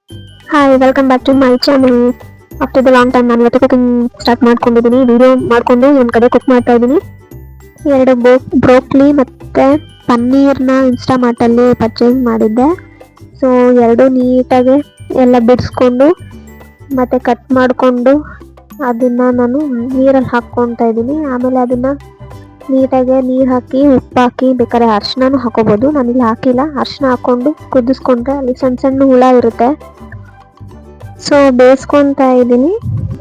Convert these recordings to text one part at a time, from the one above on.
Hi, welcome back to my channel. After the long time ನಾನು ಇವತ್ತು cooking start ಮಾಡ್ಕೊಂಡಿದ್ದೀನಿ. Video ಮಾಡಿಕೊಂಡು ಒಂದು ಕಡೆ ಕುಕ್ ಮಾಡ್ತಾ ಇದ್ದೀನಿ. ಎರಡು ಬ್ರೋಕ್ಲಿ ಮತ್ತು ಪನ್ನೀರ್ನ ಇನ್ಸ್ಟಾಮಾರ್ಟಲ್ಲಿ ಪರ್ಚೇಸ್ ಮಾಡಿದ್ದೆ. ಸೊ ಎರಡು ನೀಟಾಗಿ ಎಲ್ಲ ಬಿಡಿಸ್ಕೊಂಡು ಮತ್ತು ಕಟ್ ಮಾಡಿಕೊಂಡು ಅದನ್ನು ನಾನು ನೀರಲ್ಲಿ ಹಾಕ್ಕೊತಾ ಇದ್ದೀನಿ. ಆಮೇಲೆ ಅದನ್ನು ನೀಟಾಗಿ ನೀರು ಹಾಕಿ ಉಪ್ಪು ಹಾಕಿ ಬೇಕಾದ್ರೆ ಅರಿಶಿನೂ ಹಾಕೋಬೋದು. ನಾನಿಲ್ಲಿ ಹಾಕಿಲ್ಲ. ಅರಿಶಿನ ಹಾಕ್ಕೊಂಡು ಕುದಿಸ್ಕೊಂಡ್ರೆ ಅಲ್ಲಿ ಸಣ್ಣ ಸಣ್ಣ ಹುಳ ಇರುತ್ತೆ. ಸೊ ಬೇಯಿಸ್ಕೊತಾ ಇದ್ದೀನಿ.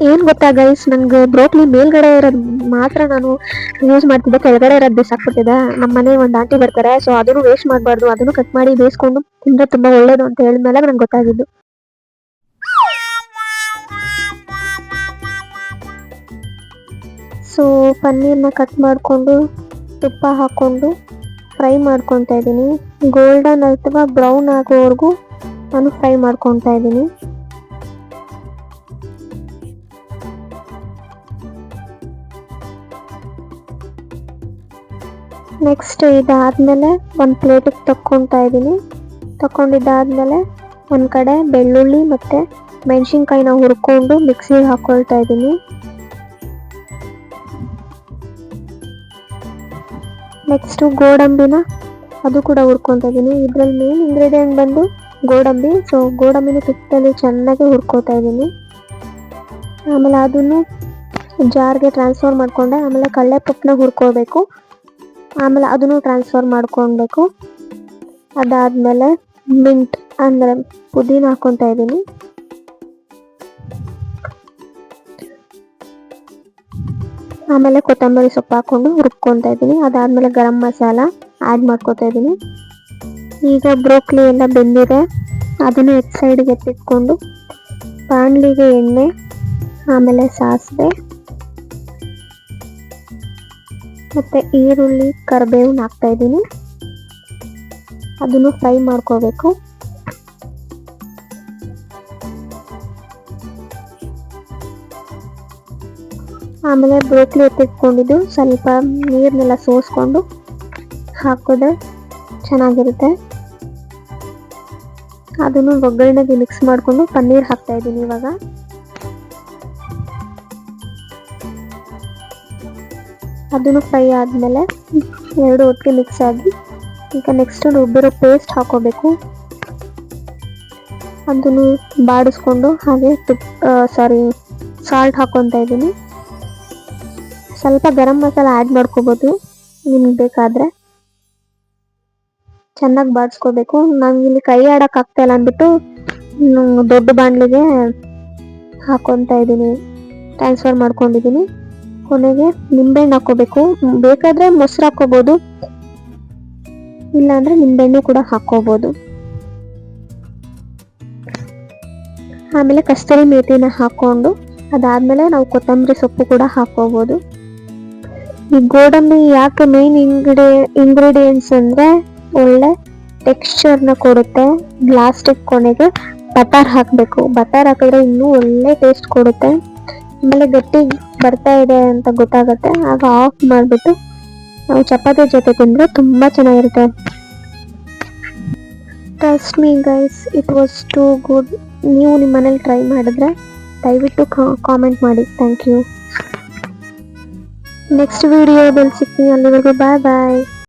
ಏನು ಗೊತ್ತಾ ಗೈಸ್, ನನಗೆ ಬ್ರೋಕ್ಲಿ ಮೇಲ್ಗಡೆ ಇರೋದು ಮಾತ್ರ ನಾನು ಯೂಸ್ ಮಾಡ್ತಿದ್ದೆ, ಕೆಳಗಡೆ ಇರೋದು ಬಿಸಾಕ್ಬಿಟ್ಟಿದ್ದೆ. ನಮ್ಮ ಮನೆ ಒಂದು ಆಂಟಿ ಬರ್ತಾರೆ, ಸೊ ಅದನ್ನು ವೇಸ್ಟ್ ಮಾಡಬಾರ್ದು, ಅದನ್ನು ಕಟ್ ಮಾಡಿ ಬೇಯಿಸ್ಕೊಂಡು ತಿಂದರೆ ತುಂಬ ಒಳ್ಳೇದು ಅಂತ ಹೇಳಿದ್ಮೇಲೆ ನನಗೆ ಗೊತ್ತಾಗಿದ್ದು. ಸೊ ಪನ್ನೀರ್ನ ಕಟ್ ಮಾಡಿಕೊಂಡು ತುಪ್ಪ ಹಾಕ್ಕೊಂಡು ಫ್ರೈ ಮಾಡ್ಕೊತಾ ಇದ್ದೀನಿ. ಗೋಲ್ಡನ್ ಅಥವಾ ಬ್ರೌನ್ ಆಗೋವರೆಗೂ ನಾನು ಫ್ರೈ ಮಾಡ್ಕೊತಾ ಇದ್ದೀನಿ. ನೆಕ್ಸ್ಟ್ ಇದಾದಮೇಲೆ ಒಂದು ಪ್ಲೇಟಿಗೆ ತಕ್ಕೊತಾ ಇದ್ದೀನಿ. ತಗೊಂಡಿದ್ದಾದಮೇಲೆ ಒಂದು ಕಡೆ ಬೆಳ್ಳುಳ್ಳಿ ಮತ್ತು ಮೆಣಸಿನ್ಕಾಯಿನ ಹುರ್ಕೊಂಡು ಮಿಕ್ಸಿಗೆ ಹಾಕ್ಕೊಳ್ತಾ ಇದ್ದೀನಿ. ನೆಕ್ಸ್ಟು ಗೋಡಂಬಿನ ಅದು ಕೂಡ ಹುರ್ಕೊತಾ ಇದ್ದೀನಿ. ಇದರಲ್ಲಿ ಮೇನ್ ಇಂಗ್ರೀಡಿಯೆಂಟ್ ಬಂದು ಗೋಡಂಬಿ. ಸೊ ಗೋಡಂಬಿನ ತುಪ್ಪದಲ್ಲಿ ಚೆನ್ನಾಗಿ ಹುರ್ಕೋತಾ ಇದ್ದೀನಿ. ಆಮೇಲೆ ಅದನ್ನು ಜಾರ್ಗೆ ಟ್ರಾನ್ಸ್ಫರ್ ಮಾಡಿಕೊಂಡೆ. ಆಮೇಲೆ ಕಡಲೆಪಪ್ಪನ್ನ ಹುರ್ಕೋಬೇಕು. ಆಮೇಲೆ ಅದನ್ನು ಟ್ರಾನ್ಸ್ಫರ್ ಮಾಡ್ಕೊಳ್ಬೇಕು. ಅದಾದಮೇಲೆ ಮಿಂಟ್ ಅಂದರೆ ಪುದೀನ ಹಾಕ್ಕೊತಾ ಇದ್ದೀನಿ. ಆಮೇಲೆ ಕೊತ್ತಂಬರಿ ಸೊಪ್ಪು ಹಾಕ್ಕೊಂಡು ಹುರ್ಕೊತಾ ಇದ್ದೀನಿ. ಅದಾದಮೇಲೆ ಗರಂ ಮಸಾಲ ಆ್ಯಡ್ ಮಾಡ್ಕೊತಾ ಇದ್ದೀನಿ. ಈಗ ಬ್ರೋಕ್ಲಿ ಎಲ್ಲ ಬೆಂದಿದೆ, ಅದನ್ನು ಸೈಡ್ಗೆ ಎತ್ತಿಟ್ಕೊಂಡು ಬಾಣಲಿಗೆ ಎಣ್ಣೆ, ಆಮೇಲೆ ಸಾಸಿವೆ ಮತ್ತು ಈರುಳ್ಳಿ ಕರಿಬೇವನ್ನ ಹಾಕ್ತಾ ಇದ್ದೀನಿ. ಅದನ್ನು ಫ್ರೈ ಮಾಡ್ಕೋಬೇಕು. ಆಮೇಲೆ ಬ್ರೋಕ್ಲಿ ಎತ್ತಿಟ್ಕೊಂಡಿದ್ದು ಸ್ವಲ್ಪ ನೀರನ್ನೆಲ್ಲ ಸೋಸ್ಕೊಂಡು ಹಾಕಿದ್ರೆ ಚೆನ್ನಾಗಿರುತ್ತೆ. ಅದನ್ನು ಒಗ್ಗರಣೆಗೆ ಮಿಕ್ಸ್ ಮಾಡಿಕೊಂಡು ಪನ್ನೀರ್ ಹಾಕ್ತಾ ಇದ್ದೀನಿ. ಇವಾಗ ಅದನ್ನು ಫ್ರೈ ಆದಮೇಲೆ ಎರಡು ಒಟ್ಟಿಗೆ ಮಿಕ್ಸ್ ಆಗಿ ಈಗ ನೆಕ್ಸ್ಟ್ ರುಬ್ಬಿರೋ ಪೇಸ್ಟ್ ಹಾಕೋಬೇಕು. ಅದನ್ನು ಬಾಡಿಸ್ಕೊಂಡು ಹಾಗೆ ಸಾಲ್ಟ್ ಹಾಕ್ಕೊತಾ ಇದ್ದೀನಿ. ಸ್ವಲ್ಪ ಗರಂ ಮಸಾಲ ಆ್ಯಡ್ ಮಾಡ್ಕೋಬೋದು ನಿಮ್ಗೆ ಬೇಕಾದರೆ. ಚೆನ್ನಾಗಿ ಬಾಡಿಸ್ಕೋಬೇಕು. ನಂಗಿಲ್ಲಿ ಕೈ ಆಡೋಕ್ಕಾಗ್ತಾಯಿಲ್ಲ ಅಂದ್ಬಿಟ್ಟು ದೊಡ್ಡ ಬಾಣಲಿಗೆ ಹಾಕ್ಕೊತಾ ಇದ್ದೀನಿ, ಟ್ರಾನ್ಸ್ಫರ್ ಮಾಡ್ಕೊಂಡಿದ್ದೀನಿ. ಕೊನೆಗೆ ನಿಂಬೆಹಣ್ಣು ಹಾಕ್ಕೋಬೇಕು. ಬೇಕಾದರೆ ಮೊಸರು ಹಾಕ್ಕೋಬೋದು, ಇಲ್ಲಾಂದರೆ ನಿಂಬೆಹಣ್ಣು ಕೂಡ ಹಾಕ್ಕೋಬೋದು. ಆಮೇಲೆ ಕಸ್ತೂರಿ ಮೇಥಿನ ಹಾಕ್ಕೊಂಡು ಅದಾದಮೇಲೆ ನಾವು ಕೊತ್ತಂಬರಿ ಸೊಪ್ಪು ಕೂಡ ಹಾಕ್ಕೋಬೋದು. ಈ ಗೋಡಂಬಿ ಯಾಕೆ ಮೇನ್ ಇಂಗ್ರೀಡಿಯೆಂಟ್ಸ್ ಅಂದರೆ ಒಳ್ಳೆ ಟೆಕ್ಸ್ಚರ್ನ ಕೊಡುತ್ತೆ. ಲಾಸ್ಟಿಗೆ ಕೊನೆಗೆ ಬಟರ್ ಹಾಕಬೇಕು. ಬಟರ್ ಹಾಕಿದ್ರೆ ಇನ್ನೂ ಒಳ್ಳೆ ಟೇಸ್ಟ್ ಕೊಡುತ್ತೆ. ಆಮೇಲೆ ಗಟ್ಟಿ ಬರ್ತಾ ಇದೆ ಅಂತ ಗೊತ್ತಾಗುತ್ತೆ. ಆಗ ಆಫ್ ಮಾಡಿಬಿಟ್ಟು ನಾವು ಚಪಾತಿ ಜೊತೆ ತಿಂದರೆ ತುಂಬ ಚೆನ್ನಾಗಿರುತ್ತೆ. Trust me guys, it was too good. ನೀವು ನಿಮ್ಮ ಮನೇಲಿ ಟ್ರೈ ಮಾಡಿದ್ರೆ ದಯವಿಟ್ಟು ಕಾಮೆಂಟ್ ಮಾಡಿ. Thank you. ನೆಕ್ಸ್ಟ್ ವಿಡಿಯೋದಲ್ಲಿ ಸಿಗ್ತೀನಿ. ಅಲ್ಲಿವರೆಗೂ ಬಾಯ್ ಬಾಯ್.